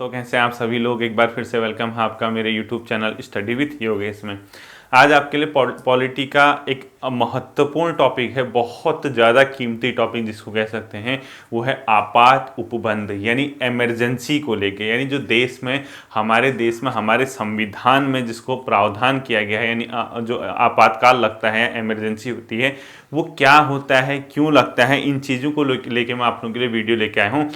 दोस्तों, कैसे हैं आप सभी लोग। एक बार फिर से वेलकम है आपका मेरे YouTube channel study with Yogesh में। आज आपके लिए पॉलिटी का एक महत्वपूर्ण टॉपिक है, बहुत ज़्यादा कीमती टॉपिक जिसको कह सकते हैं, वो है आपात उपबंध यानी इमरजेंसी को लेके। यानी जो देश में हमारे संविधान में जिसको प्रावधान किया गया है, यानी जो आपातकाल लगता है, इमरजेंसी होती है, वो क्या होता है, क्यों लगता है, इन चीज़ों को लेके मैं आप लोगों के लिए वीडियो लेके आया हूँ।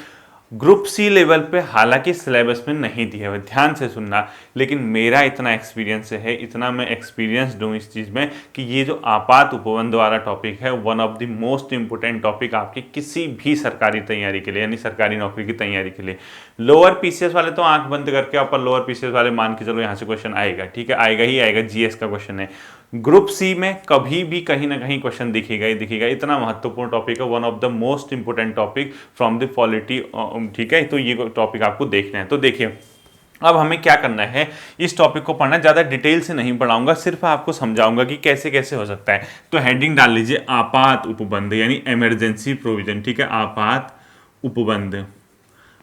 ग्रुप सी लेवल पे हालांकि सिलेबस में नहीं दिया हुआ, ध्यान से सुनना, लेकिन मेरा इतना एक्सपीरियंस है, इतना मैं एक्सपीरियंस दूँ इस चीज़ में कि ये जो आपात उपबंध वाला टॉपिक है, one of the most important topic आपकी किसी भी सरकारी तैयारी के लिए, यानी सरकारी नौकरी की तैयारी के लिए। लोअर पीसीएस वाले तो आंख बंद करके, अपर लोअर पीसीएस वाले मान के चलो यहाँ से क्वेश्चन आएगा, ठीक है, आएगा ही आएगा, जीएस का क्वेश्चन है। ग्रुप सी में कभी भी कहीं ना कहीं क्वेश्चन दिखेगा ही दिखेगा, इतना महत्वपूर्ण टॉपिक है, one of the most important topic from the polity, ठीक है। तो ये टॉपिक आपको देखना है। तो देखिए, अब हमें क्या करना है, इस टॉपिक को पढ़ना, ज़्यादा डिटेल से नहीं पढ़ाऊंगा, सिर्फ आपको समझाऊंगा कि कैसे कैसे हो सकता है। तो हेडिंग डाल लीजिए आपात उपबंध यानी इमरजेंसी प्रोविजन, ठीक है, आपात उपबंध।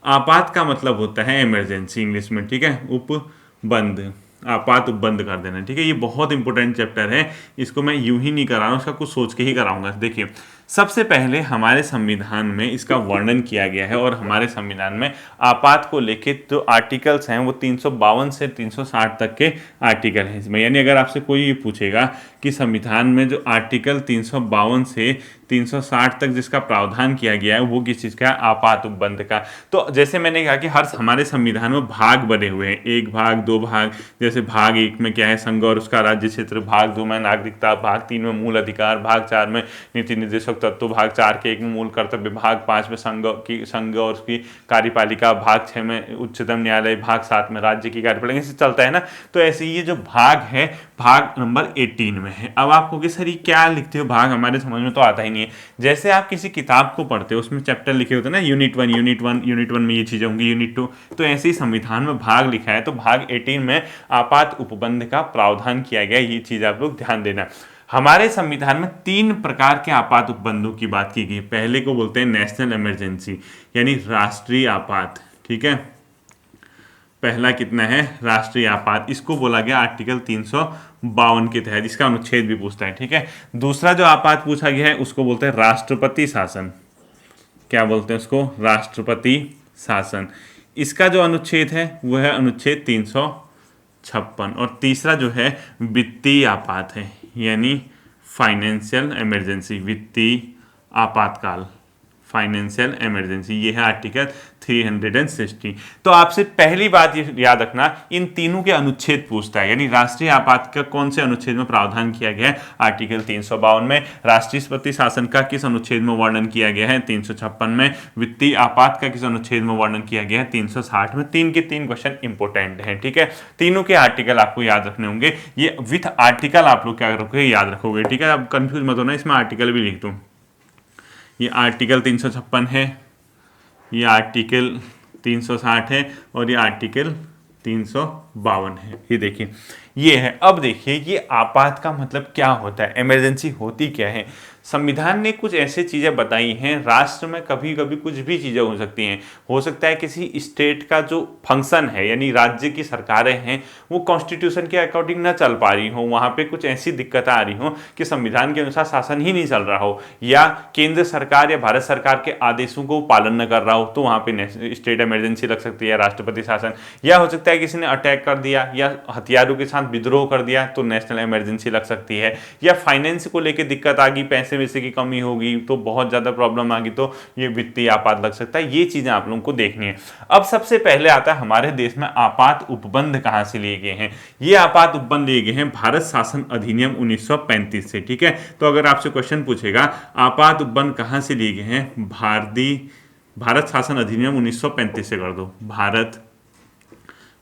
आपात का मतलब होता है इमरजेंसी इंग्लिश में, ठीक है, उपबंध, आपात उपबंध कर देना, ठीक है। ये बहुत इंपॉर्टेंट चैप्टर है, इसको मैं यूं ही नहीं करा रहा हूँ, इसका कुछ सोच के ही कराऊंगा। देखिए, सबसे पहले हमारे संविधान में इसका वर्णन किया गया है, और हमारे संविधान में आपात को लेके जो आर्टिकल्स हैं वो 352 से 360 तक के आर्टिकल हैं इसमें। यानी अगर आपसे कोई ये पूछेगा कि संविधान में जो आर्टिकल 352 से 360 तक जिसका प्रावधान किया गया है वो किस चीज़ का है, आपात उपबंध का। तो जैसे मैंने कहा कि हमारे संविधान में भाग बने हुए हैं, एक भाग, दो भाग। जैसे भाग 1 में क्या है, संघ और उसका राज्य क्षेत्र, भाग 2 में नागरिकता, भाग 3 में मूल अधिकार, भाग 4 में नीति निर्देशक तत्व, भाग 4 के 1 में मूल कर्तव्य, भाग 5 में संघ और उसकी कार्यपालिका, भाग 6 में उच्चतम न्यायालय, भाग 7 में राज्य की कार्यपालिका, ऐसे चलता है ना। तो ऐसे ये जो भाग है, भाग नंबर 18 में है। अब आपको कि सर ये क्या लिखते हो, भाग हमारे समझ में तो आता ही नहीं है। जैसे आप किसी किताब को पढ़ते हो, उसमें चैप्टर लिखे होते हैं ना, यूनिट 1 में ये चीजें होंगी, यूनिट 2, तो ऐसे ही संविधान में भाग लिखा है, तो भाग 18 में आपात उपबंध का प्रावधान किया गया। ये चीज आप लोग ध्यान देना। हमारे संविधान में 3 प्रकार के आपात उपबंधों की बात की गई। पहले को बोलते हैं नेशनल इमरजेंसी यानी राष्ट्रीय आपात, ठीक है। पहला कितना है, राष्ट्रीय आपात, इसको बोला गया आर्टिकल 352 के तहत, इसका अनुच्छेद भी पूछता है, ठीक है। दूसरा जो आपात पूछा गया है उसको बोलते हैं राष्ट्रपति शासन। क्या बोलते हैं उसको, राष्ट्रपति शासन। इसका जो अनुच्छेद है वो है अनुच्छेद 356। और तीसरा जो है वित्तीय आपात है, यानी फाइनेंशियल इमरजेंसी, वित्तीय आपातकाल, फाइनेंशियल इमरजेंसी, ये है आर्टिकल 360। तो आपसे पहली बात ये याद रखना, इन तीनों के अनुच्छेद पूछता है। यानी राष्ट्रीय आपात का कौन से अनुच्छेद में प्रावधान किया गया है, आर्टिकल 352 में। राष्ट्रपति शासन का किस अनुच्छेद में वर्णन किया गया है, 356 में। वित्तीय आपात का किस अनुच्छेद में वर्णन किया गया है, 360 में। 3 के 3 क्वेश्चन इंपोर्टेंट हैं, ठीक है। तीनों के आर्टिकल आपको याद रखने होंगे, ये विथ आर्टिकल आप लोग क्या रखोगे, याद रखोगे, ठीक है। अब कंफ्यूज मत होना, इसमें आर्टिकल भी लिख दूं। ये आर्टिकल 356 है, ये आर्टिकल 360 है, और ये आर्टिकल 352 है। ये देखिए, ये है। अब देखिए, ये आपात का मतलब क्या होता है, इमरजेंसी होती क्या है। संविधान ने कुछ ऐसे चीज़ें बताई हैं, राष्ट्र में कभी कभी कुछ भी चीज़ें हो सकती हैं। हो सकता है किसी स्टेट का जो फंक्शन है, यानी राज्य की सरकारें हैं, वो कॉन्स्टिट्यूशन के अकॉर्डिंग ना चल पा रही हो, वहाँ पे कुछ ऐसी दिक्कतें आ रही हो कि संविधान के अनुसार शासन ही नहीं चल रहा हो, या केंद्र सरकार या भारत सरकार के आदेशों को पालन न कर रहा हो, तो वहाँ पे स्टेट इमरजेंसी लग सकती है, राष्ट्रपति शासन। या हो सकता है किसी ने अटैक कर दिया या हथियारों के साथ विद्रोह कर दिया, तो नेशनल इमरजेंसी लग सकती है। या फाइनेंस को लेकर दिक्कत आ गई, पैसे वैसे की कमी होगी, तो बहुत ज़्यादा प्रॉब्लम आ गई, तो ये वित्तीय आपात लग सकता है। ये चीज़ें आप लोगों को देखनी है। अब सबसे पहले आता है हमारे देश में आपात उपबंध कहाँ से लिए गए हैं। ये आपात उपबंध लिए गए हैं भारत शासन अधिनियम 1935 से, ठीक है। तो अगर आपसे क्वेश्चन पूछेगा आपात उपबंध कहाँ से लिए गए हैं, भारत शासन अधिनियम 1935 से कर दो, भारत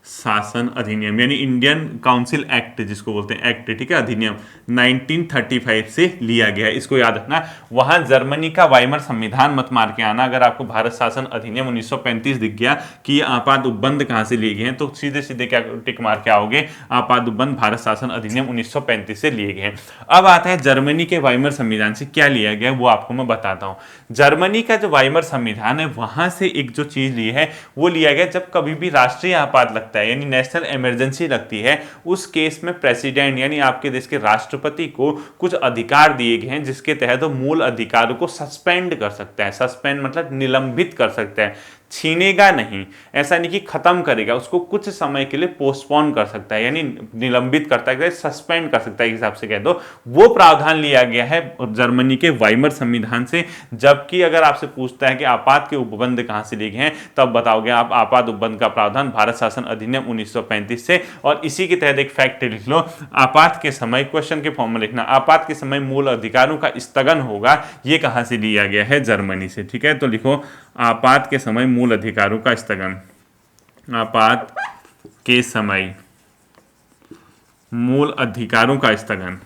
शासन अधिनियम यानी इंडियन काउंसिल एक्ट जिसको बोलते हैं एक्ट, ठीक है, अधिनियम 1935 से लिया गया है, इसको याद रखना। वहां जर्मनी का वाइमर संविधान मत मार के आना। अगर आपको भारत शासन अधिनियम 1935 दिख गया कि ये आपात उपबंध कहां से लिए गए हैं, तो सीधे सीधे क्या टिक मार के आओगे, आपात उपबंध भारत शासन अधिनियम 1935 से लिए गए हैं। अब आता है जर्मनी के वाइमर संविधान से क्या लिया गया, वो आपको मैं बताता हूं। जर्मनी का जो वाइमर संविधान है वहां से एक जो चीज ली है वो लिया गया, जब कभी भी राष्ट्रीय आपात लगता है यानी नेशनल इमरजेंसी लगती है, उस केस में प्रेसिडेंट यानी आपके देश के राष्ट्रपति को कुछ अधिकार दिए गए हैं जिसके तहत वो मूल अधिकारों को सस्पेंड कर सकता है। सस्पेंड मतलब निलंबित कर सकता है, छीनेगा नहीं, ऐसा नहीं कि खत्म करेगा, उसको कुछ समय के लिए पोस्टपोन कर सकता है यानी निलंबित करता है, सस्पेंड कर सकता है, एक हिसाब से कह दो। वो प्रावधान लिया गया है जर्मनी के वाइमर संविधान से। जबकि अगर आपसे पूछता है कि आपात के उपबंध कहां से लिए गए हैं, तब बताओगे आप आपात उपबंध का प्रावधान भारत शासन अधिनियम 1935 से। और इसी के तहत एक फैक्ट लिख लो, आपात के समय, क्वेश्चन के फॉर्म में लिखना, आपात के समय मूल अधिकारों का स्थगन होगा, ये कहां से लिया गया है, जर्मनी से, ठीक है। तो लिखो आपात के समय मूल अधिकारों का स्थगन, आपात के समय मूल अधिकारों का स्थगन,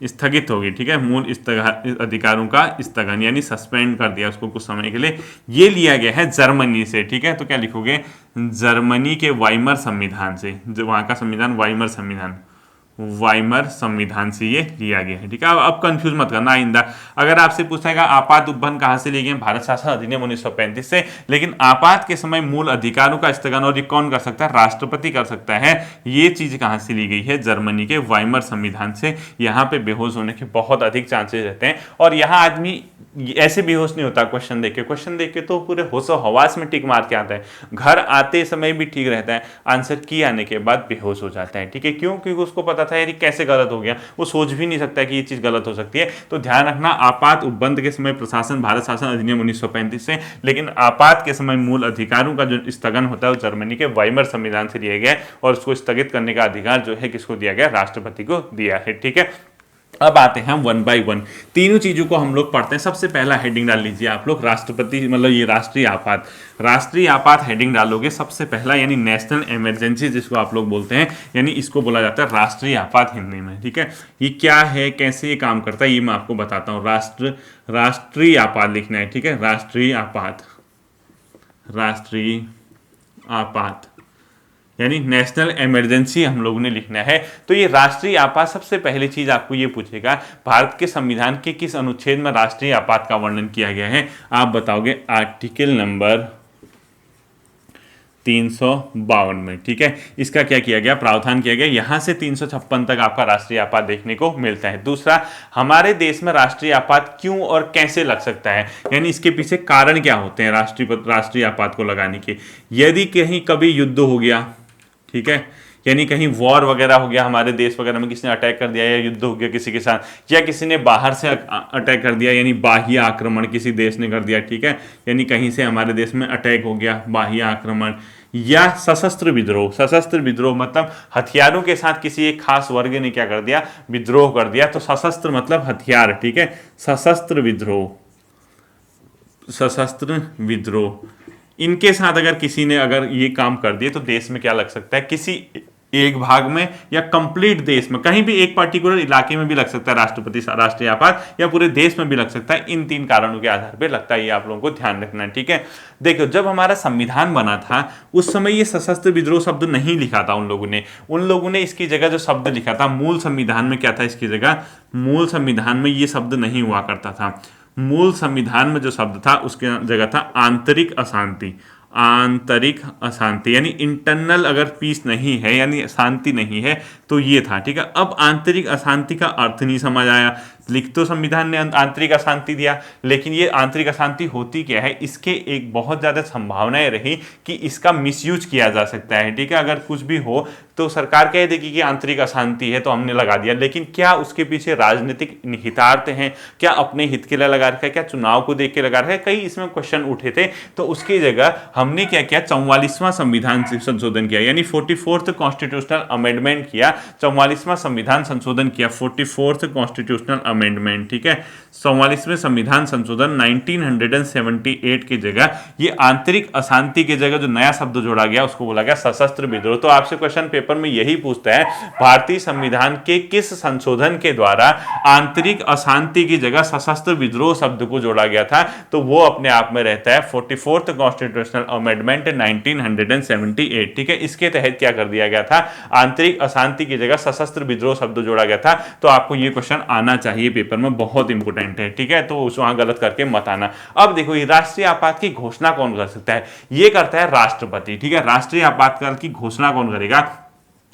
स्थगित होगी, ठीक है, मूल अधिकारों का स्थगन यानी सस्पेंड कर दिया उसको कुछ समय के लिए, ये लिया गया है जर्मनी से, ठीक है। तो क्या लिखोगे, जर्मनी के वाइमर संविधान से, जो वहां का संविधान वाइमर संविधान, वाइमर संविधान से ये लिया गया है, ठीक है। अब कंफ्यूज मत करना आइंदा। अगर आपसे पूछेगा आपात उपबंध कहां से लिए गए, भारत शासन अधिनियम 1935 से, लेकिन आपात के समय मूल अधिकारों का स्थगन और ये कौन कर सकता है, राष्ट्रपति कर सकता है, ये चीज कहां से ली गई है, जर्मनी के वाइमर संविधान से। यहाँ पे बेहोश होने के बहुत अधिक चांसेस रहते हैं, और यहाँ आदमी ऐसे बेहोश नहीं होता क्वेश्चन देख के, क्वेश्चन देख के तो पूरे होशो हवास में टिक मार के आता है, घर आते समय भी ठीक रहता है, आंसर की आने के बाद बेहोश हो जाता है, ठीक है। क्यों, क्योंकि उसको पता था यार कैसे गलत हो गया, वो सोच भी नहीं सकता कि ये चीज गलत हो सकती है। तो ध्यान रखना, आपात उपबंध के समय प्रशासन भारत शासन अधिनियम 1935 से, लेकिन आपात के समय मूल अधिकारों का जो स्थगन होता है वो जर्मनी के वाइमर संविधान से लिया गया, और उसको स्थगित करने का अधिकार जो है किसको दिया गया, राष्ट्रपति को दिया है, ठीक है। अब आते हैं वन बाय वन, तीनों चीजों को हम लोग पढ़ते हैं। सबसे पहला हेडिंग डाल लीजिए आप लोग, राष्ट्रपति मतलब ये राष्ट्रीय आपात, राष्ट्रीय आपात हेडिंग डालोगे सबसे पहला, यानी नेशनल इमरजेंसी जिसको आप लोग बोलते हैं, यानी इसको बोला जाता है राष्ट्रीय आपात हिंदी में, ठीक है। ये क्या है, कैसे ये काम करता है, ये मैं आपको बताता हूँ। राष्ट्रीय आपात लिखना है, ठीक है, राष्ट्रीय आपात, राष्ट्रीय आपात यानी नेशनल इमरजेंसी हम लोगों ने लिखना है। तो ये राष्ट्रीय आपात, सबसे पहली चीज आपको ये पूछेगा, भारत के संविधान के किस अनुच्छेद में राष्ट्रीय आपात का वर्णन किया गया है, आप बताओगे आर्टिकल नंबर 352 में, ठीक है। इसका क्या किया गया, प्रावधान किया गया, यहां से 356 तक आपका राष्ट्रीय आपात देखने को मिलता है। दूसरा, हमारे देश में राष्ट्रीय आपात क्यों और कैसे लग सकता है, यानी इसके पीछे कारण क्या होते हैं राष्ट्रीय आपात को लगाने के। यदि कहीं कभी युद्ध हो गया, ठीक है, यानी कहीं वॉर वगैरह हो गया, हमारे देश वगैरह में किसी ने अटैक कर दिया या युद्ध हो गया किसी के साथ, या किसी ने बाहर से अटैक कर दिया यानी बाह्य आक्रमण किसी देश ने कर दिया, ठीक है, यानी कहीं से हमारे देश में अटैक हो गया, बाह्य आक्रमण, या सशस्त्र विद्रोह। सशस्त्र विद्रोह मतलब हथियारों के साथ किसी एक खास वर्ग ने क्या कर दिया, विद्रोह कर दिया, तो सशस्त्र मतलब हथियार, ठीक है, सशस्त्र विद्रोह, सशस्त्र विद्रोह, इनके साथ अगर किसी ने अगर ये काम कर दिए तो देश में क्या लग सकता है, किसी एक भाग में या कंप्लीट देश में, कहीं भी एक पर्टिकुलर इलाके में भी लग सकता है राष्ट्रीय आपात, या पूरे देश में भी लग सकता है। इन तीन कारणों के आधार पर लगता है, ये आप लोगों को ध्यान रखना है, ठीक है। देखो, जब हमारा संविधान बना था उस समय ये सशस्त्र विद्रोह शब्द नहीं लिखा था उन लोगों ने इसकी जगह जो शब्द लिखा था मूल संविधान में, क्या था इसकी जगह, मूल संविधान में ये शब्द नहीं हुआ करता था। मूल संविधान में जो शब्द था उसके जगह था आंतरिक अशांति, आंतरिक अशांति यानी इंटरनल अगर पीस नहीं है यानी शांति नहीं है तो ये था, ठीक है। अब आंतरिक अशांति का अर्थ नहीं समझ आया, लिख तो संविधान ने आंतरिक अशांति दिया, लेकिन ये आंतरिक अशांति होती क्या है, इसके एक बहुत ज्यादा संभावनाएं रही कि इसका मिसयूज किया जा सकता है, ठीक है। अगर कुछ भी हो तो सरकार कह देगी कि आंतरिक अशांति है तो हमने लगा दिया, लेकिन क्या उसके पीछे राजनीतिक निहितार्थ हैं, क्या अपने हित के लिए लगा रखा है, क्या चुनाव को देख के लगा रखा है, कई इसमें क्वेश्चन उठे थे। तो उसकी जगह हमने क्या किया, 44वां संविधान संशोधन किया, यानी 44th कॉन्स्टिट्यूशनल अमेंडमेंट किया, 44वां संविधान संशोधन किया, 44th कॉन्स्टिट्यूशनल अमेंडमेंट, ठीक है। 44वें संविधान संशोधन 1978 की जगह ये आंतरिक अशांति की जगह जो नया शब्द जोड़ा गया उसको बोला गया सशस्त्र विद्रोह। तो आपसे क्वेश्चन पेपर में यही पूछता है भारतीय संविधान के किस संशोधन के द्वारा आंतरिक अशांति की जगह सशस्त्र विद्रोह शब्द को जोड़ा गया था, तो वो अपने आप में रहता है 44th कॉन्स्टिट्यूशनल अमेंडमेंट 1978, ठीक है। इसके तहत क्या कर दिया गया था, आंतरिक अशांति की जगह सशस्त्र विद्रोह शब्द जोड़ा गया था। तो आपको ये क्वेश्चन आना चाहिए पेपर में, बहुत इंपॉर्टेंट है, ठीक है। तो उस वहां गलत करके मत आना। अब देखो ये राष्ट्रीय आपात की घोषणा कौन कर सकता है, ये करता है राष्ट्रपति, ठीक है। राष्ट्रीय आपातकाल की घोषणा कौन करेगा,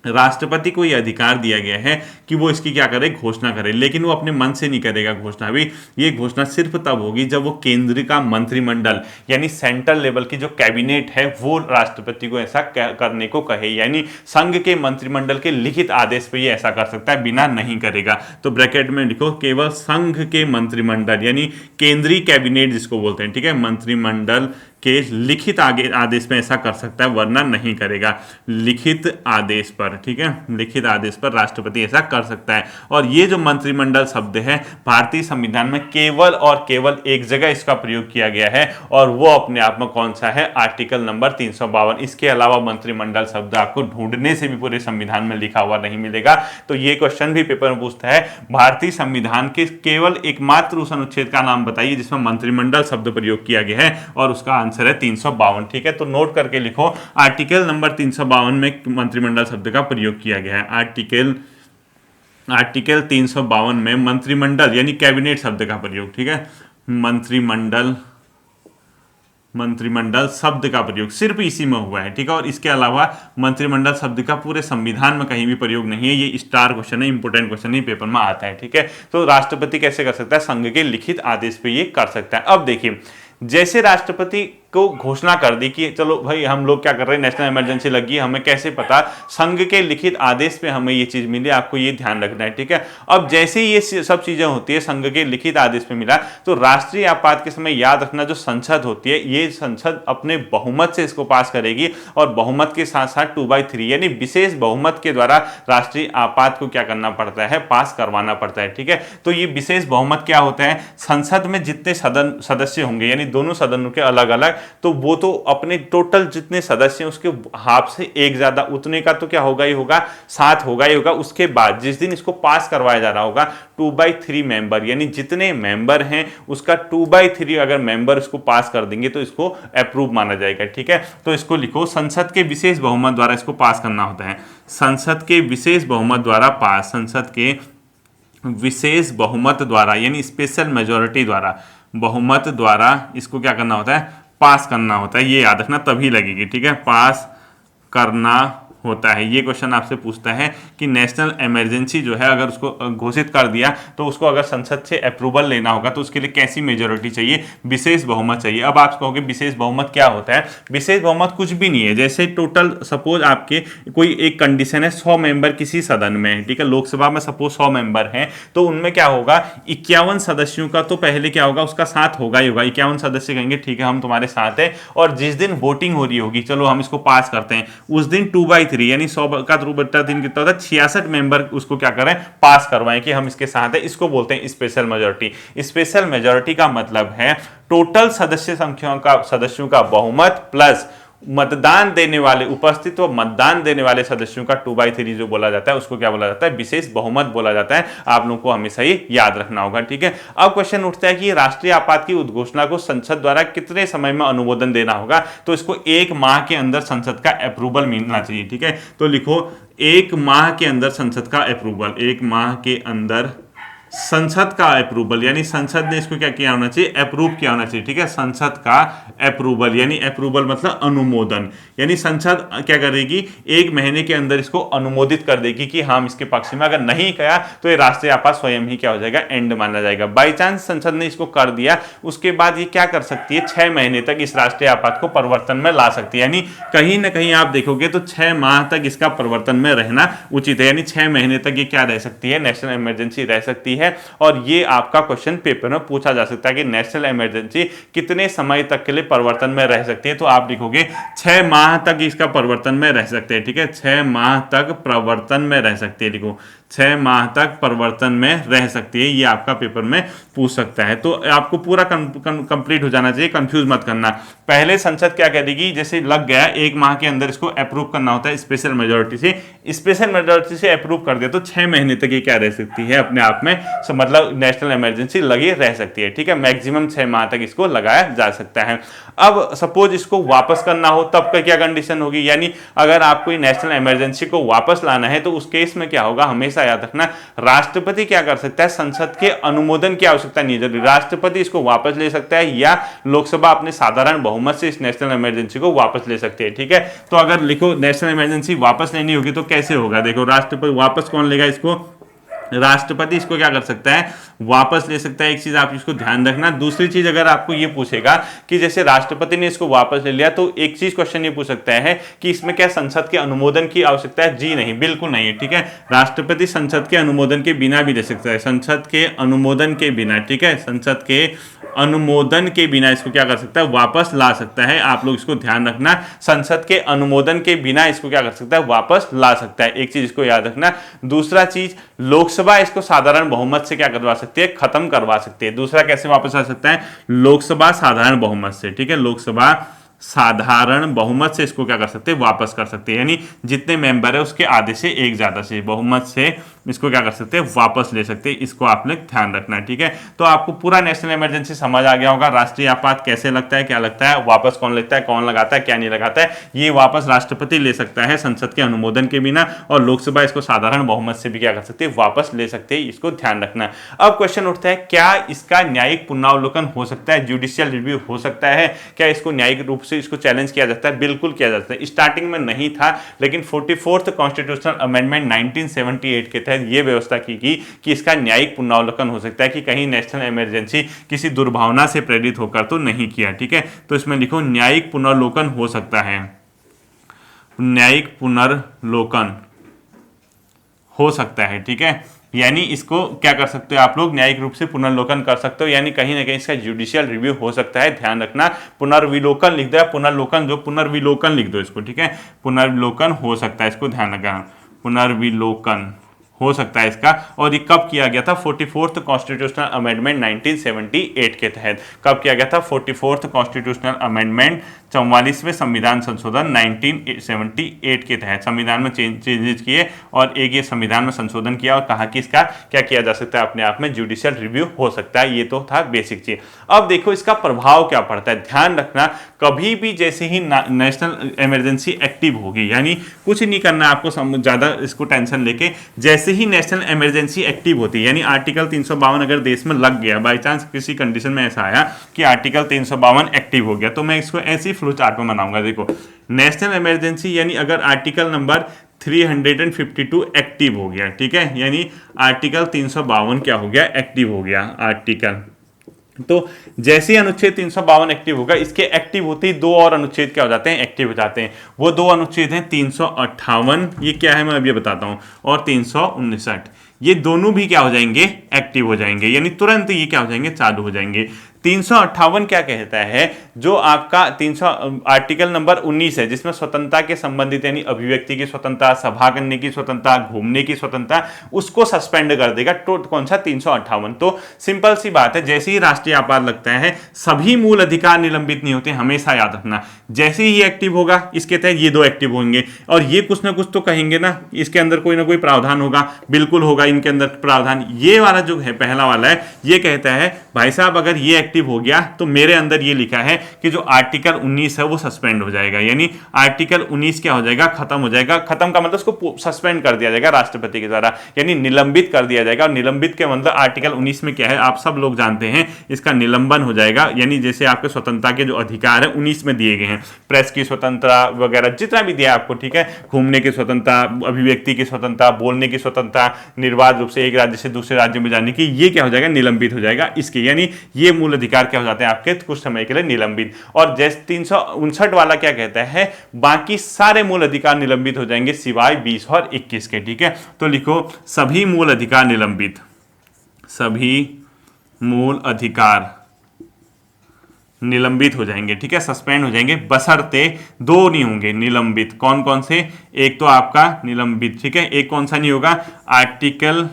राष्ट्रपति को यह अधिकार दिया गया है कि वो इसकी क्या करे, घोषणा करे, लेकिन वो अपने मन से नहीं करेगा घोषणा भी। ये घोषणा सिर्फ तब होगी जब वो केंद्र का मंत्रिमंडल यानी सेंट्रल लेवल की जो कैबिनेट है वो राष्ट्रपति को ऐसा करने को कहे, यानी संघ के मंत्रिमंडल के लिखित आदेश पे ये ऐसा कर सकता है, बिना नहीं करेगा। तो ब्रैकेट में लिखो केवल संघ के मंत्रिमंडल यानी केंद्रीय कैबिनेट जिसको बोलते हैं, ठीक है, मंत्रिमंडल के लिखित आदेश में ऐसा कर सकता है, वरना नहीं करेगा। लिखित आदेश पर, ठीक है, लिखित आदेश पर राष्ट्रपति ऐसा कर सकता है। और ये जो मंत्रिमंडल शब्द है भारतीय संविधान में केवल और केवल एक जगह इसका प्रयोग किया गया है, और वो अपने आप में कौन सा है, आर्टिकल नंबर 352। इसके अलावा मंत्रिमंडल शब्द आपको ढूंढने से भी पूरे संविधान में लिखा हुआ नहीं मिलेगा। तो ये क्वेश्चन भी पेपर में पूछता है भारतीय संविधान के केवल एकमात्र उस अनुच्छेद का नाम बताइए जिसमें मंत्रिमंडल शब्द प्रयोग किया गया है, और उसका आंसर है 352, ठीक है। तो नोट करके लिखो आर्टिकल नंबर 352 में मंत्रिमंडल शब्द का प्रयोग किया गया है। आर्टिकल 352 में मंत्रिमंडल यानी कैबिनेट शब्द का प्रयोग, ठीक है, मंत्रिमंडल शब्द का प्रयोग सिर्फ इसी में हुआ है, ठीक है। और इसके अलावा मंत्रिमंडल शब्द का पूरे संविधान में कहीं भी प्रयोग नहीं है। ये स्टार क्वेश्चन है, इंपोर्टेंट क्वेश्चन है, पेपर में आता है, ठीक है। तो राष्ट्रपति कैसे कर सकता है, संघ के लिखित आदेश पे ये कर सकता है। अब देखिए जैसे राष्ट्रपति को घोषणा कर दी कि चलो भाई हम लोग क्या कर रहे हैं, नेशनल इमरजेंसी लगी, हमें कैसे पता, संघ के लिखित आदेश पे हमें ये चीज मिली, आपको ये ध्यान रखना है, ठीक है। अब जैसे ही ये सब चीजें होती है संघ के लिखित आदेश पे मिला, तो राष्ट्रीय आपात के समय याद रखना जो संसद होती है ये संसद अपने बहुमत से इसको पास करेगी, और बहुमत के साथ साथ 2/3 यानी विशेष बहुमत के द्वारा राष्ट्रीय आपात को क्या करना पड़ता है, पास करवाना पड़ता है, ठीक है। तो ये विशेष बहुमत क्या होता है, संसद में जितने सदस्य होंगे यानी दोनों सदनों के अलग अलग, तो वो तो अपने टोटल जितने सदस्य हैं उसके हाफ से एक ज्यादा, उतने का तो क्या होगा ही होगा, 7 होगा ही होगा। उसके बाद जिस दिन इसको पास करवाया जा रहा होगा 2/3 मेंबर यानी जितने मेंबर हैं उसका 2/3 अगर मेंबर इसको पास कर देंगे तो इसको अप्रूव माना जाएगा, ठीक है। तो इसको लिखो संसद के विशेष बहुमत द्वारा इसको पास करना होता है, संसद के विशेष बहुमत द्वारा पास, संसद के विशेष बहुमत द्वारा यानी स्पेशल मेजोरिटी द्वारा, बहुमत द्वारा इसको क्या करना होता है, पास करना होता है। ये याद रखना तभी लगेगी, ठीक है, पास करना होता है। ये क्वेश्चन आपसे पूछता है कि नेशनल इमरजेंसी जो है अगर उसको घोषित कर दिया तो उसको अगर संसद से अप्रूवल लेना होगा तो उसके लिए कैसी मेजोरिटी चाहिए, विशेष बहुमत चाहिए। अब आप कहोगे विशेष बहुमत क्या होता है, विशेष बहुमत कुछ भी नहीं है। जैसे टोटल सपोज आपके कोई एक कंडीशन है 100 मेंबर किसी सदन में है, ठीक है, लोकसभा में सपोज 100 मेंबर हैं, तो उनमें क्या होगा 51 सदस्यों का तो पहले क्या होगा उसका साथ होगा ही होगा, 51 सदस्य कहेंगे ठीक है हम तुम्हारे साथ हैं, और जिस दिन वोटिंग हो रही होगी चलो हम इसको पास करते हैं, उस दिन 2/3 यानी 100 का 2/3 कितना होता है, 66 मेंबर उसको क्या करें, पास करवाएं कि हम इसके साथ हैं। इसको बोलते हैं स्पेशल मेजोरिटी। स्पेशल मेजोरिटी का मतलब है टोटल सदस्यों का बहुमत प्लस मतदान देने वाले उपस्थित व मतदान देने वाले सदस्यों का 2/3 जो बोला जाता है उसको क्या बोला जाता है, विशेष बहुमत बोला जाता है। आप लोगों को हमेशा ही याद रखना होगा, ठीक है। अब क्वेश्चन उठता है कि राष्ट्रीय आपात की उद्घोषणा को संसद द्वारा कितने समय में अनुमोदन देना होगा, तो इसको 1 माह के अंदर संसद का अप्रूवल मिलना चाहिए, ठीक है। तो लिखो 1 माह के अंदर संसद का अप्रूवल, 1 माह के अंदर संसद का अप्रूवल यानी संसद ने इसको क्या किया होना चाहिए, अप्रूव किया होना चाहिए, ठीक है। संसद का अप्रूवल यानी अप्रूवल मतलब अनुमोदन, यानी संसद क्या करेगी 1 महीने के अंदर इसको अनुमोदित कर देगी कि हम इसके पक्ष में, अगर नहीं किया तो ये राष्ट्रीय आपात स्वयं ही क्या हो जाएगा, एंड माना जाएगा। बाई चांस संसद ने इसको कर दिया उसके बाद ये क्या कर सकती है, 6 महीने तक इस राष्ट्रीय आपात को परिवर्तन में ला सकती है, यानी कहीं ना कहीं आप देखोगे तो 6 माह तक इसका परिवर्तन में रहना उचित है, यानी 6 महीने तक ये क्या रह सकती है, नेशनल इमरजेंसी रह सकती है। और ये आपका क्वेश्चन पेपर में पूछा जा सकता है कि नेशनल इमरजेंसी कितने समय तक के लिए परिवर्तन में रह सकती है, तो आप लिखोगे 6 माह तक इसका परिवर्तन में रह सकते हैं, ठीक है, 6 माह तक प्रवर्तन में रह सकती है, लिखो 6 माह तक प्रवर्तन में रह सकती है। ये आपका पेपर में पूछ सकता है, तो आपको पूरा कंप्लीट हो जाना चाहिए, कंफ्यूज मत करना। पहले संसद क्या करेगी, जैसे लग गया 1 माह के अंदर इसको अप्रूव करना होता है स्पेशल मेजोरिटी से, स्पेशल मेजोरिटी से अप्रूव कर दिया तो 6 महीने तक ये क्या रह सकती है अपने आप में, मतलब नेशनल इमरजेंसी लगी रह सकती है, ठीक है। मैक्सिमम 6 माह तक इसको लगाया जा सकता है। अब सपोज इसको वापस करना हो तब का क्या कंडीशन होगी, यानी अगर आपको नेशनल इमरजेंसी को वापस लाना है तो उस केस में क्या होगा, हमेशा याद रखना, राष्ट्रपति क्या कर सकता है, संसद के अनुमोदन की आवश्यकता नहीं है, राष्ट्रपति इसको वापस ले सकता है या लोकसभा अपने साधारण बहुमत से इस नेशनल इमरजेंसी को वापस ले सकती है, ठीक है। तो अगर लिखो नेशनल इमरजेंसी वापस लेनी होगी तो कैसे होगा, देखो राष्ट्रपति वापस कौन लेगा इसको, राष्ट्रपति इसको क्या कर सकता है, वापस ले सकता है। एक चीज आप इसको ध्यान रखना। दूसरी चीज अगर आपको ये पूछेगा कि जैसे राष्ट्रपति ने इसको वापस ले लिया तो एक चीज क्वेश्चन ये पूछ सकता है कि इसमें क्या संसद के अनुमोदन की आवश्यकता है, जी नहीं, बिल्कुल नहीं है, ठीक है। राष्ट्रपति संसद के अनुमोदन के बिना भी दे सकता है, संसद के अनुमोदन के बिना, ठीक है, संसद के अनुमोदन के बिना इसको क्या कर सकता है, वापस ला सकता है। आप लोग इसको ध्यान रखना, संसद के अनुमोदन के बिना इसको क्या कर सकता है, वापस ला सकता है, एक चीज इसको याद रखना। दूसरा चीज, लोकसभा इसको साधारण बहुमत से क्या करवा सकती है, खत्म करवा सकती है। दूसरा कैसे वापस आ सकता है, लोकसभा साधारण बहुमत से, ठीक है, लोकसभा साधारण बहुमत से इसको क्या कर सकते हैं, वापस कर सकते हैं, यानी जितने मेंबर है उसके आधे से एक ज्यादा से बहुमत से इसको क्या कर सकते हैं, वापस ले सकते हैं। इसको आपने ध्यान रखना है, ठीक है। तो आपको पूरा नेशनल इमरजेंसी समझ आ गया होगा, राष्ट्रीय आपात कैसे लगता है, क्या लगता है, वापस कौन लेता है, कौन लगाता है, क्या नहीं लगाता है। ये वापस राष्ट्रपति ले सकता है संसद के अनुमोदन के बिना, और लोकसभा इसको साधारण बहुमत से भी क्या कर सकती है, वापस ले सकते हैं, इसको ध्यान रखना। अब क्वेश्चन उठता है, क्या इसका न्यायिक पुनरावलोकन हो सकता है, जुडिशियल रिव्यू हो सकता है, क्या इसको न्यायिक रूप से इसको चैलेंज किया जाता है, बिल्कुल किया जाता है। स्टार्टिंग में नहीं था, लेकिन 44th कॉन्स्टिट्यूशनल अमेंडमेंट 1978 के तहत यह व्यवस्था की गई कि इसका न्यायिक पुनरावलोकन हो सकता है कि कहीं नेशनल इमरजेंसी किसी दुर्भावना से प्रेरित होकर तो नहीं किया, ठीक है। तो इसमें लिखो न्यायिक पुनर्लोकन हो सकता है, न्यायिक पुनर्लोकन हो सकता है, ठीक है। यानी इसको क्या कर सकते हो आप लोग, न्यायिक रूप से पुनर्लोकन कर सकते हो, यानी कहीं ना कहीं इसका जुडिशियल रिव्यू हो सकता है। ध्यान रखना, पुनर्विलोकन लिख दो, पुनर्लोकन जो पुनर्विलोकन लिख दो इसको, ठीक है, पुनर्विलोकन हो सकता है, इसको ध्यान रखना, पुनर्विलोकन हो सकता है इसका। और ये कब किया गया था, 44th कॉन्स्टिट्यूशनल अमेंडमेंट 1978 के तहत। कब किया गया था, 44th कॉन्स्टिट्यूशनल अमेंडमेंट 44वें संविधान संशोधन 1978 के तहत संविधान में चेंजेस किए और एक ये संविधान में संशोधन किया और कहा कि इसका क्या किया जा सकता है, अपने आप में जुडिशियल रिव्यू हो सकता है। ये तो था बेसिक चीज। अब देखो इसका प्रभाव क्या पड़ता है, ध्यान रखना, कभी भी जैसे ही नेशनल इमरजेंसी एक्टिव होगी, यानी कुछ नहीं करना आपको ज्यादा इसको टेंशन लेके, जैसे ही नेशनल इमरजेंसी एक्टिव होती है, यानी आर्टिकल 352 अगर देश में लग गया, बाई चांस किसी कंडीशन में ऐसा आया कि आर्टिकल 352 एक्टिव हो गया, तो मैं इसको ऐसी फ्लो चार्ट में बनाऊंगा। देखो नेशनल इमरजेंसी यानी अगर आर्टिकल नंबर 352 एक्टिव हो गया, ठीक है, यानी आर्टिकल 352 क्या हो गया, एक्टिव हो गया आर्टिकल। तो जैसे ही अनुच्छेद 352 एक्टिव होगा, इसके एक्टिव होते ही दो और अनुच्छेद क्या हो जाते हैं, एक्टिव हो जाते हैं। वो दो अनुच्छेद हैं 358, ये क्या है मैं अभी बताता हूं, और 359, ये दोनों भी क्या हो जाएंगे, एक्टिव हो जाएंगे, यानी तुरंत ये क्या हो जाएंगे, चालू हो जाएंगे। 358 क्या कहता है, जो आपका 300 आर्टिकल नंबर 19 है, जिसमें स्वतंत्रता के संबंधित यानी अभिव्यक्ति की स्वतंत्रता, सभा करने की स्वतंत्रता, घूमने की स्वतंत्रता, उसको सस्पेंड कर देगा। कौन सा, 358। तो सिंपल सी बात है, जैसे ही राष्ट्रीय आपात लगता है सभी मूल अधिकार निलंबित नहीं होते, हमेशा याद रखना। जैसे ही ये एक्टिव होगा, इसके तहत ये दो एक्टिव होंगे, और ये कुछ ना कुछ तो कहेंगे ना, इसके अंदर कोई ना कोई प्रावधान होगा, बिल्कुल होगा इनके अंदर प्रावधान। ये वाला जो है पहला वाला है, ये कहता है भाई साहब अगर ये एक्टिव हो गया तो मेरे अंदर ये लिखा है कि जो आर्टिकल 19 है वो सस्पेंड हो जाएगा, यानी आर्टिकल 19 क्या हो जाएगा, खत्म हो जाएगा। खत्म का मतलब उसको सस्पेंड कर दिया जाएगा राष्ट्रपति के द्वारा, यानी निलंबित कर दिया जाएगा। और निलंबित के मतलब आर्टिकल 19 में क्या है, आप सब लोग जानते हैं, इसका निलंबन हो जाएगा। यानी जैसे आपके स्वतंत्रता के जो अधिकार है 19 में दिए गए हैं, प्रेस की स्वतंत्रता वगैरह जितना भी दिया आपको, ठीक है, घूमने की स्वतंत्रता, अभिव्यक्ति की स्वतंत्रता, बोलने की स्वतंत्रता, निर्बाध रूप से एक राज्य से दूसरे राज्य में जाने की, ये क्या हो जाएगा, निलंबित हो जाएगा इसके, यानी ये मूल अधिकार क्या हो जाते हैं आपके कुछ समय के लिए निलंबित। और जैसे 359 वाला क्या कहता है, बाकी सारे मूल अधिकार निलंबित हो जाएंगे सिवाय 20 और 21 के, ठीक है। तो लिखो सभी मूल अधिकार निलंबित, सभी मूल अधिकार निलंबित हो जाएंगे, ठीक है, सस्पेंड हो जाएंगे, बशर्ते दो नहीं होंगे निलंबित। कौन कौन से? एक तो आपका निलंबित, ठीक है, एक कौन सा नहीं होगा? आर्टिकल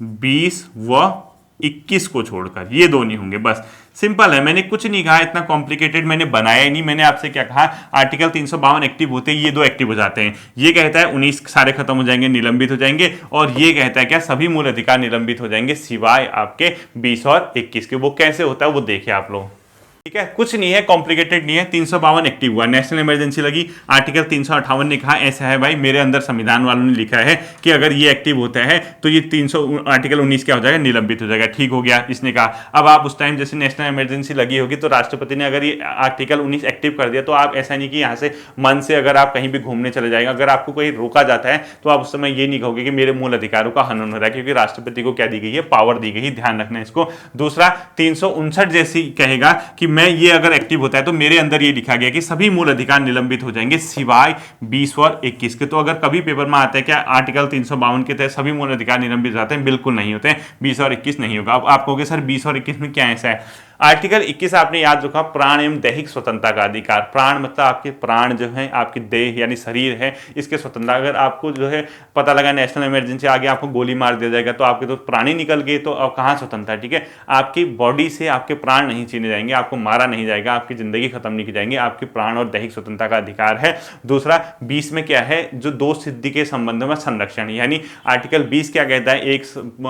20 व 21 को छोड़कर, ये दो नहीं होंगे। बस सिंपल है, मैंने कुछ नहीं कहा, इतना कॉम्प्लिकेटेड मैंने बनाया ही नहीं। मैंने आपसे क्या कहा? आर्टिकल 352 एक्टिव होते हैं, ये दो एक्टिव हो जाते हैं। ये कहता है 19 सारे खत्म हो जाएंगे, निलंबित हो जाएंगे, और ये कहता है क्या? सभी मूल अधिकार निलंबित हो जाएंगे सिवाय आपके 20 और 21 के। वो कैसे होता है वो देखिए आप लोग, ठीक है, कुछ नहीं है, कॉम्प्लिकेटेड नहीं है। 352 एक्टिव हुआ, नेशनल इमरजेंसी लगी, आर्टिकल 358 ने कहा ऐसा है भाई, मेरे अंदर संविधान वालों ने लिखा है कि अगर ये एक्टिव होता है तो ये 300 आर्टिकल 19 क्या हो जाएगा? निलंबित हो जाएगा। ठीक हो गया, इसने कहा। अब आप उस टाइम जैसे नेशनल इमरजेंसी लगी होगी तो राष्ट्रपति ने अगर ये आर्टिकल 19 एक्टिव कर दिया तो आप ऐसा नहीं कि यहाँ से मन से अगर आप कहीं भी घूमने चले जाएंगे, अगर आपको कोई रोका जाता है तो आप उस समय ये नहीं कहोगे कि मेरे मूल अधिकारों का हनन हो रहा है, क्योंकि राष्ट्रपति को क्या दी गई है? पावर दी गई है, ध्यान रखना इसको। दूसरा 359 जैसी कहेगा कि मैं ये अगर एक्टिव होता है तो मेरे अंदर ये लिखा गया कि सभी मूल अधिकार निलंबित हो जाएंगे सिवाय 20 और 21 के। तो अगर कभी पेपर में आता है क्या आर्टिकल 352 के तहत सभी मूल अधिकार निलंबित हो जाते हैं? बिल्कुल नहीं होते हैं, 20 और 21 नहीं होगा। अब आप कहोगे सर 20 और 21 में क्या ऐसा है? आर्टिकल 21 आपने याद रखा, प्राण एवं दैहिक स्वतंत्रता का अधिकार। प्राण मतलब आपके प्राण जो है, आपकी देह यानी शरीर है, इसके स्वतंत्रता। अगर आपको जो है पता लगा नेशनल इमरजेंसी आ गया, आपको गोली मार दिया जाएगा तो आपके तो प्राण ही निकल गए, तो अब कहाँ स्वतंत्रता है? ठीक है, आपकी बॉडी से आपके प्राण नहीं छीने जाएंगे, आपको मारा नहीं जाएगा, आपकी जिंदगी खत्म नहीं की जाएंगी, आपकी प्राण और दैहिक स्वतंत्रता का अधिकार है। दूसरा 20 में क्या है? जो दोष सिद्धि के संबंध में संरक्षण, यानी आर्टिकल 20 क्या कहता है? एक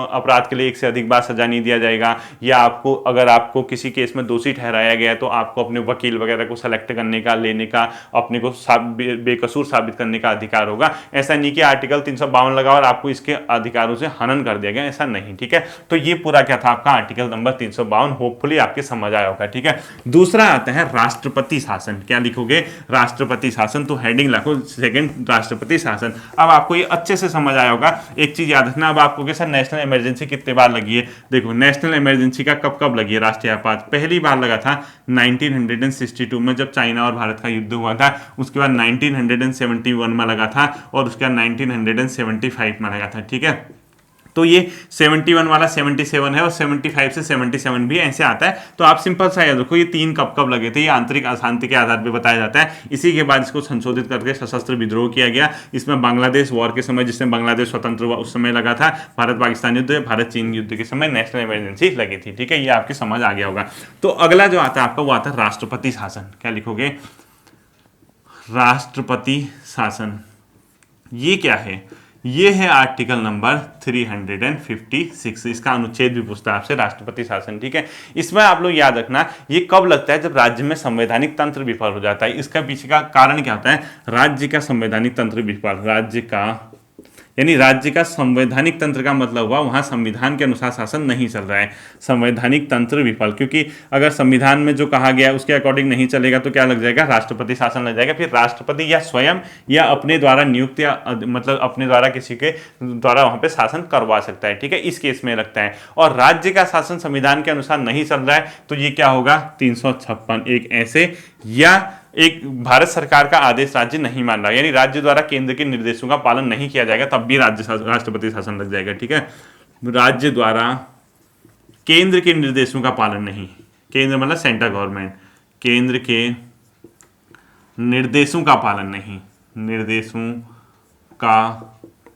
अपराध के लिए एक से अधिक बार सजा नहीं दिया जाएगा, या आपको अगर आपको किसी केस में दोषी ठहराया गया तो आपको अपने वकील वगैरह को सेलेक्ट करने का, लेने का, अपने को बेकसूर साबित करने का अधिकार होगा। ऐसा नहीं कि आर्टिकल 352 लगा और आपको इसके अधिकारों से हनन कर दिया गया, ऐसा नहीं, ठीक है। तो ये पूरा क्या था आपका आर्टिकल नंबर 352, होपफुली आपके समझ आया होगा, ठीक है। दूसरा आता है राष्ट्रपति शासन। क्या लिखोगे? राष्ट्रपति शासन। तो हेडिंग लिखो सेकंड, राष्ट्रपति शासन। अब आपको ये अच्छे से समझ आया होगा। एक चीज याद रखना, अब आपको सर नेशनल इमरजेंसी कितने बार लगी है? देखो नेशनल इमरजेंसी का कब कब लगी है राष्ट्रीय आपात? पहली बार लगा था 1962 में, जब चाइना और भारत का युद्ध हुआ था। उसके बाद 1971 में लगा था, और उसके बाद 1975 में लगा था, ठीक है। तो ये 71 वाला 77 है, और 75 से 77 भी ऐसे आता है। तो आप सिंपल सा याद रखो, ये तीन कब कब लगे थे, ये आंतरिक अशांति के आधार पर बताया जाता है। इसी के बाद इसको संशोधित करके सशस्त्र विद्रोह किया गया। इसमें बांग्लादेश वॉर के समय, जिसमें बांग्लादेश स्वतंत्र हुआ, उस समय लगा था। भारत पाकिस्तान युद्ध, भारत चीन युद्ध के समय नेशनल इमरजेंसी लगी थी, ठीक है। ये आपकी समझ आ गया होगा। तो अगला जो आता है आपका, वो आता है राष्ट्रपति शासन। क्या लिखोगे? राष्ट्रपति शासन। ये क्या है? ये है आर्टिकल नंबर 356। इसका अनुच्छेद भी पूछता है आपसे, राष्ट्रपति शासन, ठीक है। इसमें आप लोग याद रखना, ये कब लगता है? जब राज्य में संवैधानिक तंत्र विफल हो जाता है। इसका पीछे का कारण क्या होता है? राज्य का संवैधानिक तंत्र विफल, राज्य का यानी राज्य का संवैधानिक तंत्र का मतलब हुआ वहां संविधान के अनुसार शासन नहीं चल रहा है। संवैधानिक तंत्र विफल, क्योंकि अगर संविधान में जो कहा गया उसके अकॉर्डिंग नहीं चलेगा तो क्या लग जाएगा? राष्ट्रपति शासन लग जाएगा। फिर राष्ट्रपति या स्वयं या अपने द्वारा नियुक्त, या मतलब अपने द्वारा किसी के द्वारा वहां पे शासन करवा सकता है, ठीक है। इस केस में लगता है। और राज्य का शासन संविधान के अनुसार नहीं चल रहा है तो ये क्या होगा? 356 एक ऐसे, या एक भारत सरकार का आदेश राज्य नहीं मान रहा, यानी राज्य द्वारा केंद्र के निर्देशों का पालन नहीं किया जाएगा, तब भी राष्ट्रपति शासन लग जाएगा, ठीक है। राज्य द्वारा केंद्र के निर्देशों का पालन नहीं, केंद्र मतलब सेंट्रल गवर्नमेंट, केंद्र के निर्देशों का पालन नहीं, निर्देशों का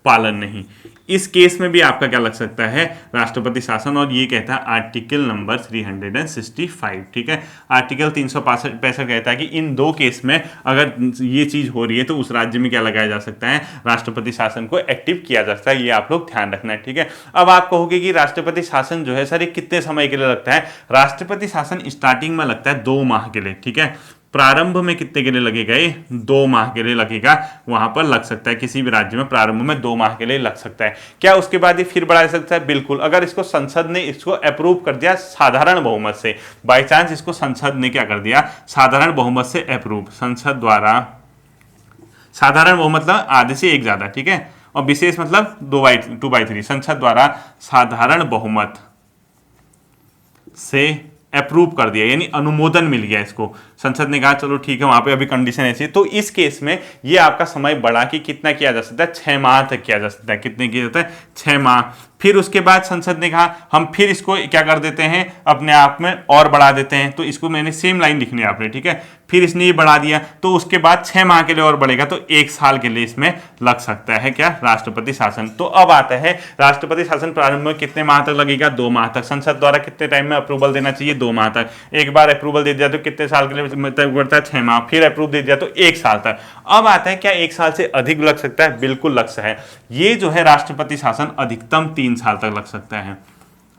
पालन नहीं, इस केस में भी आपका क्या लग सकता है? राष्ट्रपति शासन। और ये कहता है आर्टिकल नंबर 365, ठीक है। आर्टिकल 365 कहता है कि इन दो केस में अगर ये चीज हो रही है तो उस राज्य में क्या लगाया जा सकता है? राष्ट्रपति शासन को एक्टिव किया जा सकता है। ये आप लोग ध्यान रखना है, ठीक है। अब आप कहोगे कि राष्ट्रपति शासन जो है सर ये कितने समय के लिए लगता है? राष्ट्रपति शासन स्टार्टिंग में लगता है 2 माह के लिए, ठीक है। प्रारंभ में कितने के लिए लगेगा? ये 2 माह के लिए लगेगा, वहां पर लग सकता है किसी भी राज्य में प्रारंभ में 2 माह के लिए लग सकता है। क्या उसके बाद ये फिर बढ़ा सकता है? बिल्कुल, अगर इसको संसद ने इसको अप्रूव कर दिया साधारण बहुमत से, बाई चांस इसको संसद ने क्या कर दिया? साधारण बहुमत से अप्रूव, संसद द्वारा, साधारण बहुमत मतलब आधे से एक ज्यादा, ठीक है, और विशेष मतलब 2/3, संसद द्वारा साधारण बहुमत से अप्रूव कर दिया, यानी अनुमोदन मिल गया इसको, संसद ने कहा चलो ठीक है वहां पे अभी कंडीशन ऐसी है, तो इस केस में ये आपका समय बढ़ा कि कितना किया जा सकता है, 6 माह तक किया जा सकता है। कितने किया जाता है, 6 माह। फिर उसके बाद संसद ने कहा हम फिर इसको क्या कर देते हैं, अपने आप में और बढ़ा देते हैं, तो इसको मैंने सेम लाइन लिखनी है आपने, ठीक है। फिर इसने ये बढ़ा दिया, तो उसके बाद 6 माह के लिए और बढ़ेगा, तो 1 साल के लिए इसमें लग सकता है क्या, राष्ट्रपति शासन। तो अब आता है राष्ट्रपति शासन प्रारंभ में कितने माह तक लगेगा, 2 माह तक। संसद द्वारा कितने टाइम में अप्रूवल देना चाहिए, 2 माह तक। एक बार अप्रूवल दे दिया तो कितने साल के लिए तक बढ़ता है, 6 माह। फिर अप्रूव दे दिया तो 1 साल तक। अब आता है क्या 1 साल से अधिक लग सकता है, बिल्कुल लग सकता है। ये जो है राष्ट्रपति शासन अधिकतम 3 साल तक लग सकता है,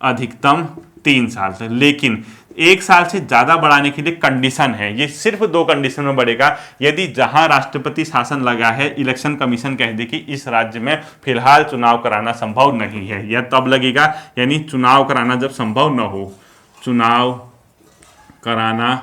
अधिकतम 3 साल तक। लेकिन 1 साल से ज्यादा बढ़ाने के लिए कंडीशन है, ये सिर्फ 2 कंडीशन में बढ़ेगा। यदि जहां राष्ट्रपति शासन लगा है इलेक्शन कमीशन कह दे कि इस राज्य में फिलहाल चुनाव कराना संभव नहीं है, या तब लगेगा, यानी चुनाव कराना जब संभव न हो, चुनाव कराना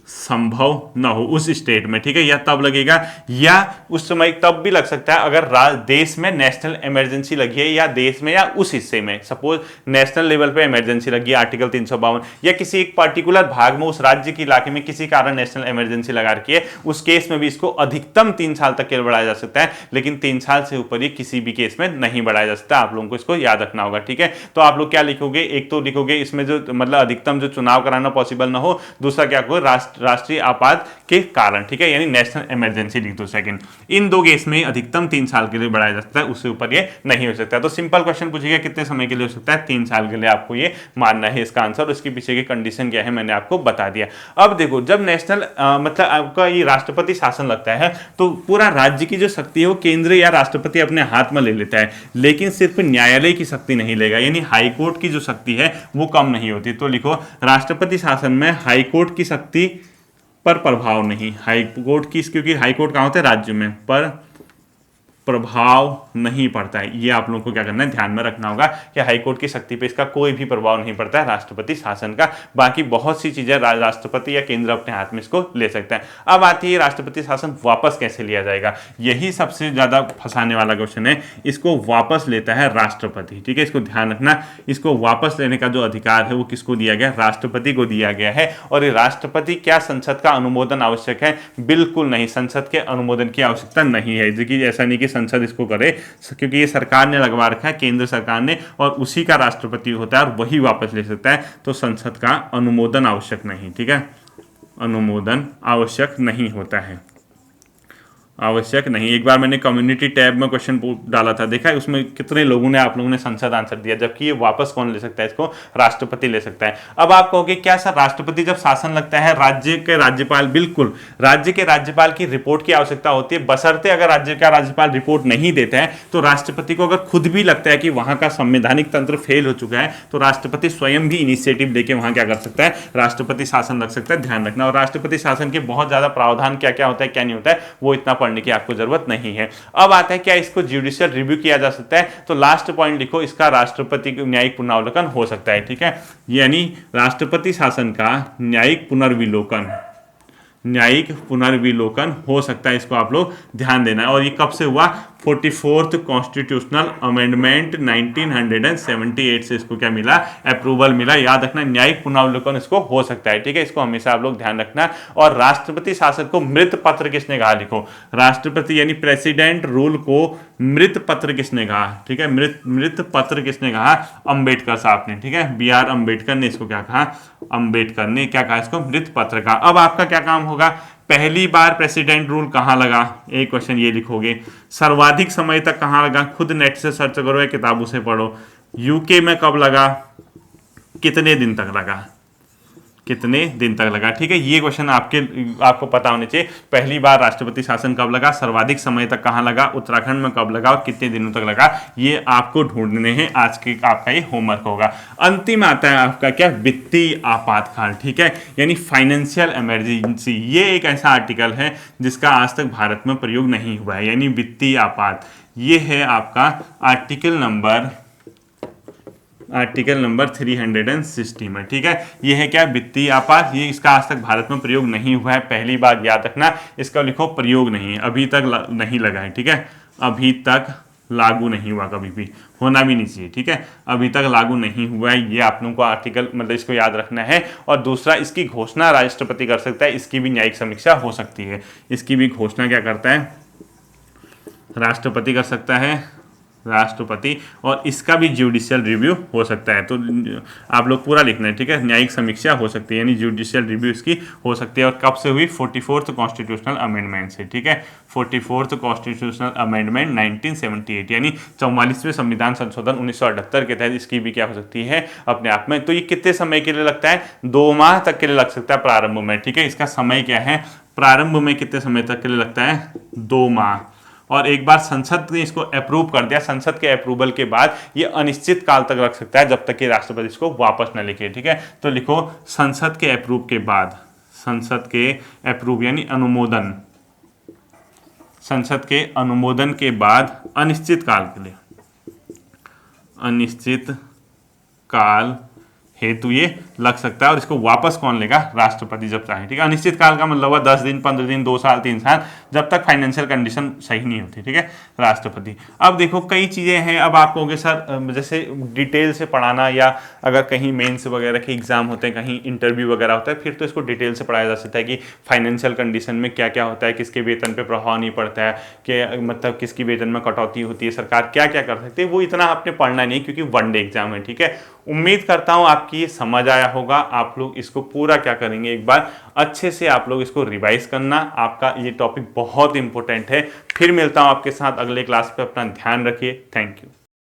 संभव न हो उस स्टेट में, ठीक है, या तब लगेगा, या उस समय तब भी लग सकता है अगर देश में नेशनल इमरजेंसी लगी है, या देश में या उस हिस्से में, सपोज नेशनल लेवल पे इमरजेंसी लगी है आर्टिकल 352, या किसी एक पर्टिकुलर भाग में उस राज्य के इलाके में किसी कारण नेशनल इमरजेंसी लगा रखी है, उस केस में भी इसको अधिकतम 3 साल तक के बढ़ाया जा सकता है। लेकिन 3 साल से ऊपर ही किसी भी केस में नहीं बढ़ाया जा सकता। आप लोगों को इसको याद रखना होगा, ठीक है। तो आप लोग क्या लिखोगे, एक तो लिखोगे इसमें जो मतलब अधिकतम जो चुनाव कराना पॉसिबल ना हो, दूसरा क्या कहोगे, राष्ट्रीय आपात के कारण, ठीक है, यानी नेशनल इमरजेंसी लिख दो सेकंड। इन 2 केस में अधिकतम 3 साल के लिए बढ़ाया जा सकता है, उससे ऊपर ये नहीं हो सकता। तो सिंपल क्वेश्चन पूछेगा कितने समय के लिए हो सकता है, 3 साल के लिए आपको ये मानना है इसका आंसर। उसके पीछे की कंडीशन क्या है मैंने आपको बता दिया। अब देखो, जब नेशनल मतलब आपका ये राष्ट्रपति शासन लगता है तो पूरा राज्य की जो शक्ति है वो केंद्र या राष्ट्रपति अपने हाथ में ले लेता है, लेकिन सिर्फ न्यायालय की शक्ति नहीं लेगा, यानी हाईकोर्ट की जो शक्ति है वो कम नहीं होती। तो लिखो राष्ट्रपति शासन में हाईकोर्ट की शक्ति पर प्रभाव नहीं, हाईकोर्ट की, क्योंकि हाईकोर्ट कहाँ होता है, राज्य में, पर प्रभाव नहीं पड़ता है। ये आप लोगों को क्या करना है, ध्यान में रखना होगा कि हाईकोर्ट की शक्ति पे इसका कोई भी प्रभाव नहीं पड़ता है राष्ट्रपति शासन का। बाकी बहुत सी चीजें राष्ट्रपति या केंद्र अपने हाथ में इसको ले सकता है। अब आती है राष्ट्रपति शासन वापस कैसे लिया जाएगा, यही सबसे ज्यादा फंसाने वाला क्वेश्चन है। इसको वापस लेता है राष्ट्रपति, ठीक है, इसको ध्यान रखना। इसको वापस लेने का जो अधिकार है वो किसको दिया गया, राष्ट्रपति को दिया गया है। और ये राष्ट्रपति, क्या संसद का अनुमोदन आवश्यक है, बिल्कुल नहीं, संसद के अनुमोदन की आवश्यकता नहीं है। ऐसा नहीं कि संसद इसको करे, क्योंकि ये सरकार ने लगवा रखा है, केंद्र सरकार ने, और उसी का राष्ट्रपति होता है और वही वापस ले सकता है। तो संसद का अनुमोदन आवश्यक नहीं, ठीक है, अनुमोदन आवश्यक नहीं होता है, आवश्यक नहीं। एक बार मैंने कम्युनिटी टैब में क्वेश्चन डाला था, देखा है उसमें कितने लोगों ने, आप लोगों ने संसद आंसर दिया, जबकि ये वापस कौन ले सकता है, इसको राष्ट्रपति ले सकता है। अब आप कहोगे क्या सर, राष्ट्रपति जब शासन लगता है राज्य के राज्यपाल, बिल्कुल राज्य के राज्यपाल की रिपोर्ट की आवश्यकता होती है, बशर्ते अगर राज्य का राज्यपाल रिपोर्ट नहीं देता है तो राष्ट्रपति को अगर खुद भी लगता है कि वहां का संवैधानिक तंत्र फेल हो चुका है तो राष्ट्रपति स्वयं भी इनिशिएटिव लेके वहां क्या कर सकता है, राष्ट्रपति शासन लग सकता है। ध्यान रखना। और राष्ट्रपति शासन के बहुत ज्यादा प्रावधान क्या क्या होता है, क्या नहीं होता है, वो इतना पढ़ने की आपको जरूरत नहीं है। अब आता है क्या इसको जुडिशियल रिव्यू किया जा सकता है, तो लास्ट पॉइंट लिखो, इसका राष्ट्रपति न्यायिक पुनरावलोकन हो सकता है, ठीक है, यानी राष्ट्रपति शासन का न्यायिक पुनर्विलोकन, न्यायिक पुनर्विलोकन हो सकता है। इसको आप लोग ध्यान देना है। और ये कब से हुआ, 44th कॉन्स्टिट्यूशनल अमेंडमेंट 1978 से इसको क्या मिला, अप्रूवल मिला। याद रखना, न्यायिक पुनरावलोकन इसको हो सकता है, ठीक है, इसको हमेशा आप लोग ध्यान रखना। और राष्ट्रपति शासन को मृत पत्र किसने कहा, लिखो राष्ट्रपति यानी प्रेसिडेंट रूल को मृत पत्र किसने कहा, ठीक है, मृत पत्र किसने कहा, अंबेडकर साहब ने, ठीक है, BR अंबेडकर ने इसको क्या कहा, अंबेडकर ने क्या कहा, इसको मृत पत्र कहा। अब आपका क्या काम होगा, पहली बार प्रेसिडेंट रूल कहां लगा, एक क्वेश्चन ये लिखोगे। सर्वाधिक समय तक कहां लगा, खुद नेट से सर्च करो या किताबों से पढ़ो। यूके में कब लगा, कितने दिन तक लगा, कितने दिन तक लगा, ठीक है, ये क्वेश्चन आपको पता होने चाहिए। पहली बार राष्ट्रपति शासन कब लगा, सर्वाधिक समय तक कहां लगा, उत्तराखंड में कब लगा और कितने दिनों तक लगा, ये आपको ढूंढने हैं। आज के आपका ये होमवर्क होगा। अंतिम आता है आपका क्या, वित्तीय आपातकाल, ठीक है, यानी फाइनेंशियल इमरजेंसी। ये एक ऐसा आर्टिकल है जिसका आज तक भारत में प्रयोग नहीं हुआ है, यानी वित्तीय आपात। ये है आपका आर्टिकल नंबर 360 में, ठीक है, ये है क्या, वित्तीय आपात। ये इसका आज तक भारत में प्रयोग नहीं हुआ है, पहली बार याद रखना। इसका लिखो प्रयोग नहीं है, अभी तक नहीं लगा है, ठीक है, अभी तक लागू नहीं हुआ, कभी भी होना भी नहीं चाहिए, ठीक है, अभी तक लागू नहीं हुआ है, ये आप लोगों को आर्टिकल मतलब इसको याद रखना है। और दूसरा, इसकी घोषणा राष्ट्रपति कर सकता है, इसकी भी न्यायिक समीक्षा हो सकती है, इसकी भी घोषणा क्या करता है, राष्ट्रपति कर सकता है, राष्ट्रपति, और इसका भी जुडिशियल रिव्यू हो सकता है। तो आप लोग पूरा लिखना है, ठीक है, न्यायिक समीक्षा हो सकती है, यानी जुडिशियल रिव्यू इसकी हो सकती है। और कब से हुई, 44th कॉन्स्टिट्यूशनल अमेंडमेंट से, ठीक है, 44th कॉन्स्टिट्यूशनल अमेंडमेंट 1978, यानी 44वें संविधान संशोधन 1978 के तहत इसकी भी क्या हो सकती है अपने आप में। तो ये कितने समय के लिए लगता है, 2 माह तक के लिए लग सकता है प्रारंभ में, ठीक है, इसका समय क्या है, प्रारंभ में कितने समय तक के लिए लगता है, 2 माह। और एक बार संसद ने इसको अप्रूव कर दिया, संसद के अप्रूवल के बाद ये अनिश्चित काल तक रख सकता है, जब तक कि राष्ट्रपति इसको वापस न लिखे, ठीक है। तो लिखो संसद के अप्रूव के बाद, संसद के अप्रूव यानी अनुमोदन, संसद के अनुमोदन के बाद अनिश्चित काल के लिए, अनिश्चित काल हेतु ये लग सकता है। और इसको वापस कौन लेगा, राष्ट्रपति जब चाहे, ठीक है। अनिश्चित काल का मतलब हुआ 10 दिन, 15 दिन, 2 साल, 3 साल, जब तक फाइनेंशियल कंडीशन सही नहीं होती, ठीक है, राष्ट्रपति। अब देखो कई चीज़ें हैं, अब आप कहोगे सर जैसे डिटेल से पढ़ाना, या अगर कहीं मेंस वगैरह के एग्जाम होते हैं, कहीं इंटरव्यू वगैरह होता है, फिर तो इसको डिटेल से पढ़ाया जा सकता है कि फाइनेंशियल कंडीशन में क्या क्या होता है, किसके वेतन पर प्रभाव नहीं पड़ता है, कि मतलब किसकी वेतन में कटौती होती है, सरकार क्या क्या कर सकती है, वो इतना आपने पढ़ना नहीं, क्योंकि वनडे एग्जाम है, ठीक है। उम्मीद करता हूं आपकी ये समझ आया होगा। आप लोग इसको पूरा क्या करेंगे, एक बार अच्छे से आप लोग इसको रिवाइज करना, आपका ये टॉपिक बहुत इंपॉर्टेंट है। फिर मिलता हूं आपके साथ अगले क्लास पे, अपना ध्यान रखिए, थैंक यू।